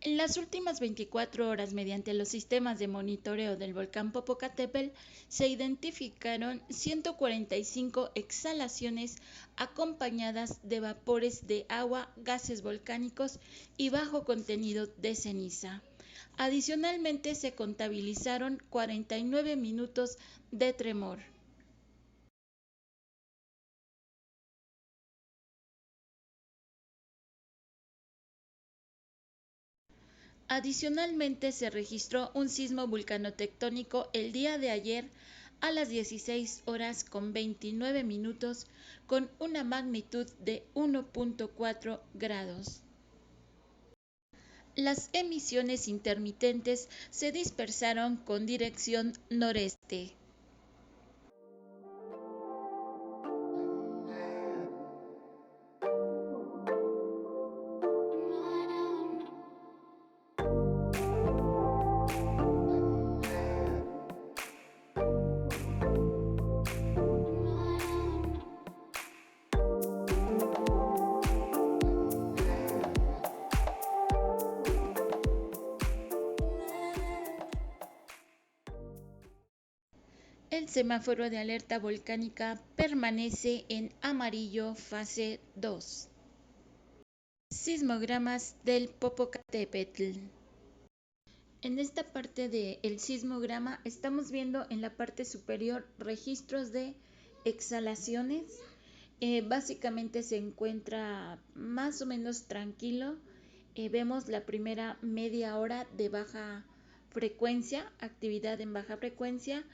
En las últimas 24 horas, mediante los sistemas de monitoreo del volcán Popocatépetl, se identificaron 145 exhalaciones acompañadas de vapores de agua, gases volcánicos y bajo contenido de ceniza. Adicionalmente, se contabilizaron 49 minutos de tremor. Adicionalmente, se registró un sismo vulcanotectónico el día de ayer a las 16 horas con 29 minutos con una magnitud de 1.4 grados. Las emisiones intermitentes se dispersaron con dirección noreste. El semáforo de alerta volcánica permanece en amarillo fase 2. Sismogramas del Popocatépetl. En esta parte del sismograma estamos viendo en la parte superior registros de exhalaciones. Básicamente se encuentra más o menos tranquilo. Vemos la primera media hora de baja frecuencia, actividad en baja frecuencia,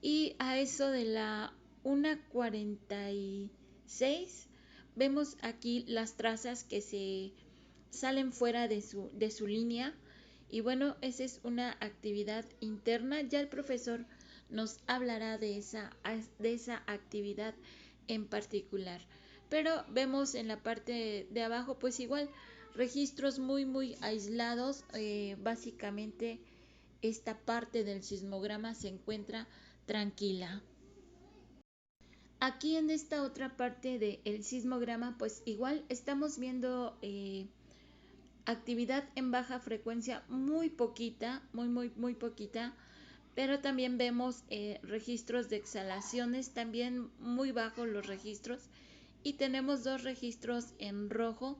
y a eso de la 1:46 vemos aquí las trazas que se salen fuera de su línea. Y bueno, esa es una actividad interna. Ya el profesor nos hablará de esa actividad en particular. Pero vemos en la parte de abajo pues igual registros muy aislados. Básicamente esta parte del sismograma se encuentra tranquila. Aquí en esta otra parte del sismograma pues igual estamos viendo actividad en baja frecuencia muy poquita, muy poquita, pero también vemos registros de exhalaciones, también muy bajos los registros, y tenemos dos registros en rojo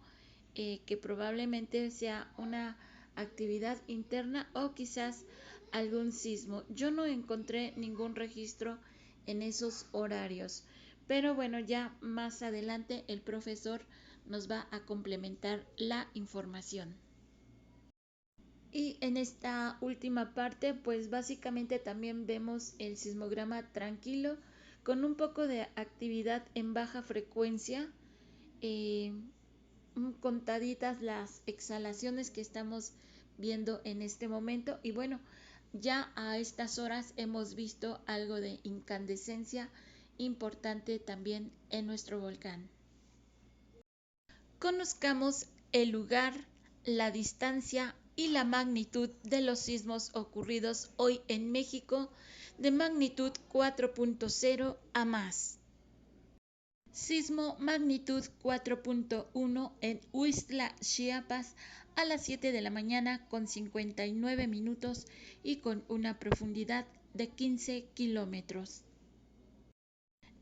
que probablemente sea una actividad interna o quizás algún sismo. Yo no encontré ningún registro en esos horarios, pero bueno, ya más adelante el profesor nos va a complementar la información. Y en esta última parte, pues básicamente también vemos el sismograma tranquilo, con un poco de actividad en baja frecuencia, eh, contaditas las exhalaciones que estamos viendo en este momento. Y bueno, ya a estas horas hemos visto algo de incandescencia importante también en nuestro volcán. Conozcamos el lugar, la distancia y la magnitud de los sismos ocurridos hoy en México de magnitud 4.0 a más. Sismo magnitud 4.1 en Huixtla, Chiapas, a las 7 de la mañana con 59 minutos y con una profundidad de 15 kilómetros.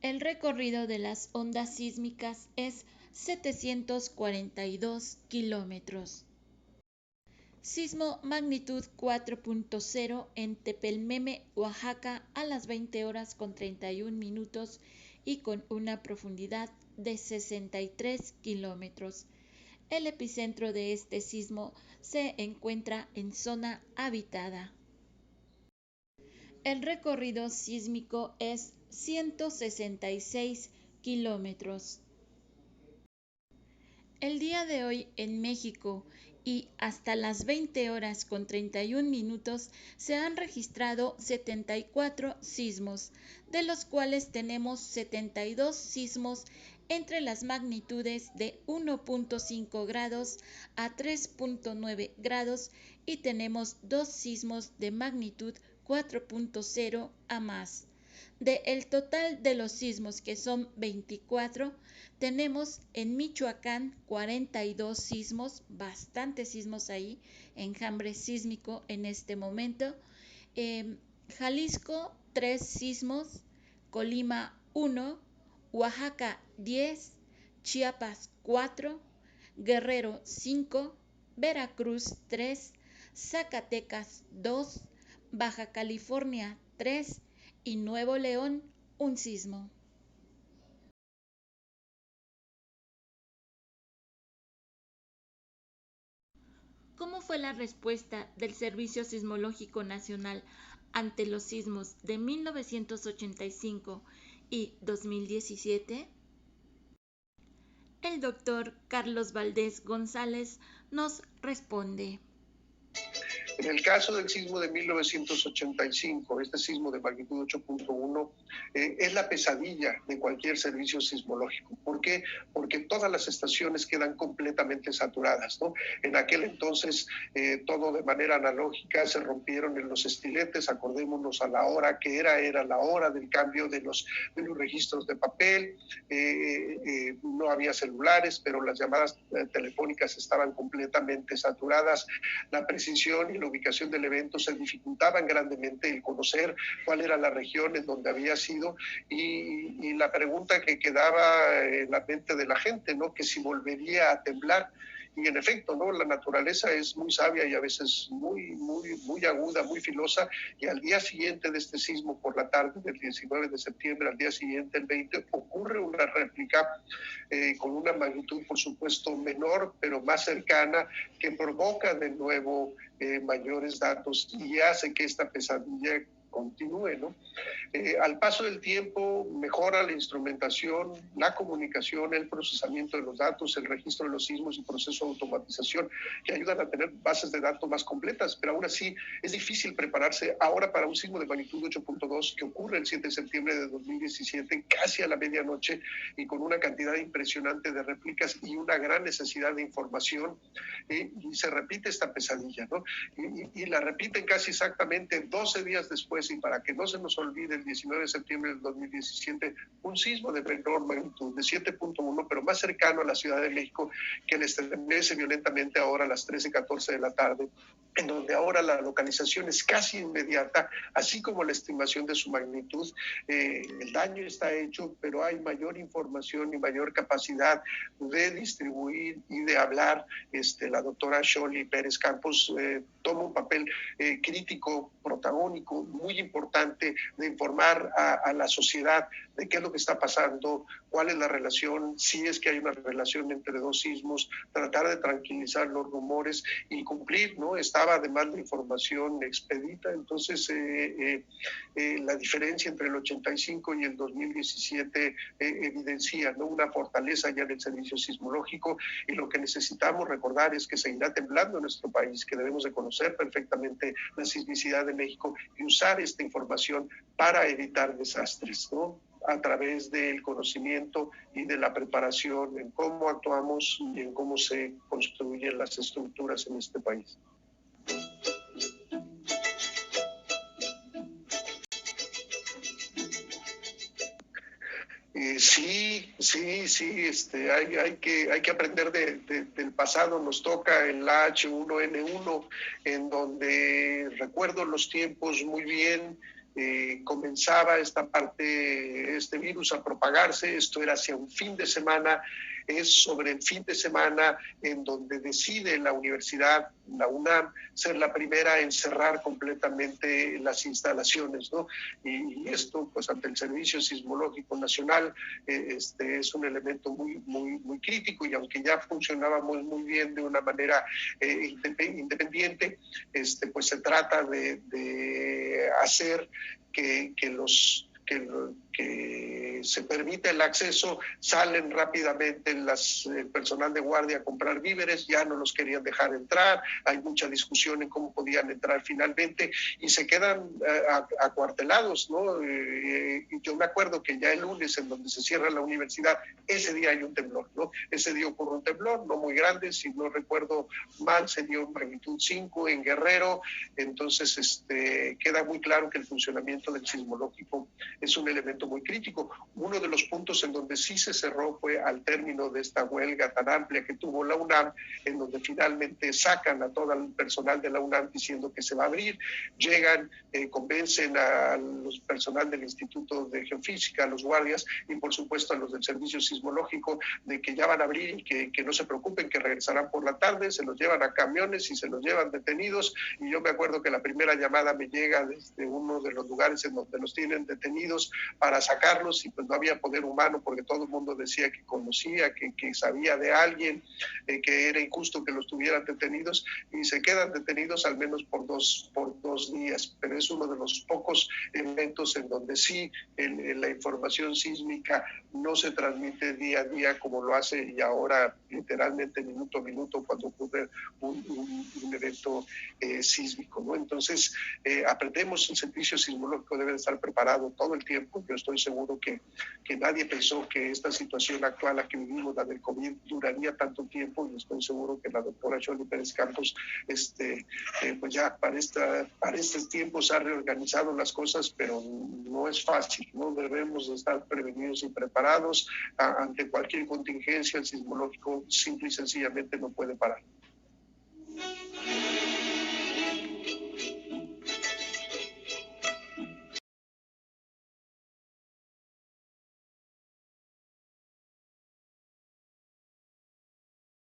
El recorrido de las ondas sísmicas es 742 kilómetros. Sismo magnitud 4.0 en Tepelmeme, Oaxaca, a las 20 horas con 31 minutos y con una profundidad de 63 kilómetros. El epicentro de este sismo se encuentra en zona habitada. El recorrido sísmico es 166 kilómetros. El día de hoy en México y hasta las 20 horas con 31 minutos se han registrado 74 sismos, de los cuales tenemos 72 sismos entre las magnitudes de 1.5 grados a 3.9 grados y tenemos dos sismos de magnitud 4.0 a más. De el total de los sismos, que son 24, tenemos en Michoacán 42 sismos, bastantes sismos ahí, enjambre sísmico en este momento. Jalisco 3 sismos, Colima 1, Oaxaca 10, Chiapas 4, Guerrero 5, Veracruz 3, Zacatecas 2, Baja California 3 y Nuevo León un sismo. ¿Cómo fue la respuesta del Servicio Sismológico Nacional ante los sismos de 1985 y 2017? El doctor Carlos Valdés González nos responde. En el caso del sismo de 1985, este sismo de magnitud 8.1, es la pesadilla de cualquier servicio sismológico. ¿Por qué? Porque todas las estaciones quedan completamente saturadas, ¿no? En aquel entonces, todo de manera analógica, se rompieron en los estiletes, acordémonos a la hora que era la hora del cambio de los registros de papel, no había celulares, pero las llamadas telefónicas estaban completamente saturadas, la precisión y la ubicación del evento se dificultaban grandemente el conocer cuál era la región en donde había sido y la pregunta que quedaba en la mente de la gente, ¿no? Que si volvería a temblar. Y en efecto, ¿no? La naturaleza es muy sabia y a veces muy aguda, muy filosa, y al día siguiente de este sismo, por la tarde del 19 de septiembre, al día siguiente, el 20, ocurre una réplica con una magnitud, por supuesto, menor, pero más cercana, que provoca de nuevo mayores datos y hace que esta pesadilla continúe, ¿no? Al paso del tiempo mejora la instrumentación, la comunicación, el procesamiento de los datos, el registro de los sismos y proceso de automatización que ayudan a tener bases de datos más completas, pero aún así es difícil prepararse ahora para un sismo de magnitud 8.2 que ocurre el 7 de septiembre de 2017, casi a la medianoche y con una cantidad impresionante de réplicas y una gran necesidad de información, y se repite esta pesadilla, ¿no? Y la repiten casi exactamente 12 días después, y para que no se nos olvide, el 19 de septiembre del 2017, un sismo de menor magnitud, de 7.1, pero más cercano a la Ciudad de México, que le estremece violentamente ahora a las 13:14 de la tarde, en donde ahora la localización es casi inmediata, así como la estimación de su magnitud. El daño está hecho, pero hay mayor información y mayor capacidad de distribuir y de hablar. La doctora Sholi Pérez Campos toma un papel crítico, protagónico, muy importante, de informar a la sociedad de qué es lo que está pasando, cuál es la relación, si es que hay una relación entre dos sismos, tratar de tranquilizar los rumores y cumplir, ¿no? Estaba además de información expedita, entonces la diferencia entre el 85 y el 2017 evidencia, ¿no? Una fortaleza ya del servicio sismológico, y lo que necesitamos recordar es que seguirá temblando en nuestro país, que debemos de conocer perfectamente la sismicidad de México y usar esta información para evitar desastres, ¿no? A través del conocimiento y de la preparación en cómo actuamos y en cómo se construyen las estructuras en este país. Sí, hay que aprender del pasado. Nos toca el H1N1, en donde recuerdo los tiempos muy bien. Comenzaba esta parte, este virus a propagarse, esto era hacia un fin de semana, es sobre el fin de semana en donde decide la universidad, la UNAM, ser la primera en cerrar completamente las instalaciones, ¿no? Y esto, pues ante el Servicio Sismológico Nacional, es un elemento muy crítico, y aunque ya funcionaba muy bien de una manera independiente, pues se trata de hacer que se permite el acceso, salen rápidamente el personal de guardia a comprar víveres, ya no los querían dejar entrar, hay mucha discusión en cómo podían entrar finalmente y se quedan acuartelados, ¿no? Yo me acuerdo que ya el lunes, en donde se cierra la universidad, ese día hay un temblor, ¿no? Ese día ocurre un temblor, no muy grande, si no recuerdo mal, se dio magnitud 5 en Guerrero, entonces queda muy claro que el funcionamiento del sismológico es un elemento muy crítico. Uno de los puntos en donde sí se cerró fue al término de esta huelga tan amplia que tuvo la UNAM, en donde finalmente sacan a todo el personal de la UNAM diciendo que se va a abrir, llegan, convencen a los personal del Instituto de Geofísica, a los guardias y por supuesto a los del Servicio Sismológico de que ya van a abrir y que no se preocupen, que regresarán por la tarde, se los llevan a camiones y se los llevan detenidos. Y yo me acuerdo que la primera llamada me llega desde uno de los lugares en donde los tienen detenidos para sacarlos y pues no había poder humano porque todo el mundo decía que conocía, que sabía de alguien, que era injusto que los tuvieran detenidos y se quedan detenidos al menos por dos días, pero es uno de los pocos eventos en donde sí la información sísmica no se transmite día a día como lo hace y ahora literalmente minuto a minuto cuando ocurre un evento sísmico, ¿no? Entonces, aprendemos, el servicio sismológico debe estar preparado todo el tiempo. Yo estoy seguro que nadie pensó que esta situación actual, la que vivimos, la del COVID, duraría tanto tiempo y estoy seguro que la doctora Xoli Pérez Campos, pues ya para estos tiempos ha reorganizado las cosas, pero no es fácil, ¿no? Debemos estar prevenidos y preparados ante cualquier contingencia. El sismológico simple y sencillamente no puede parar.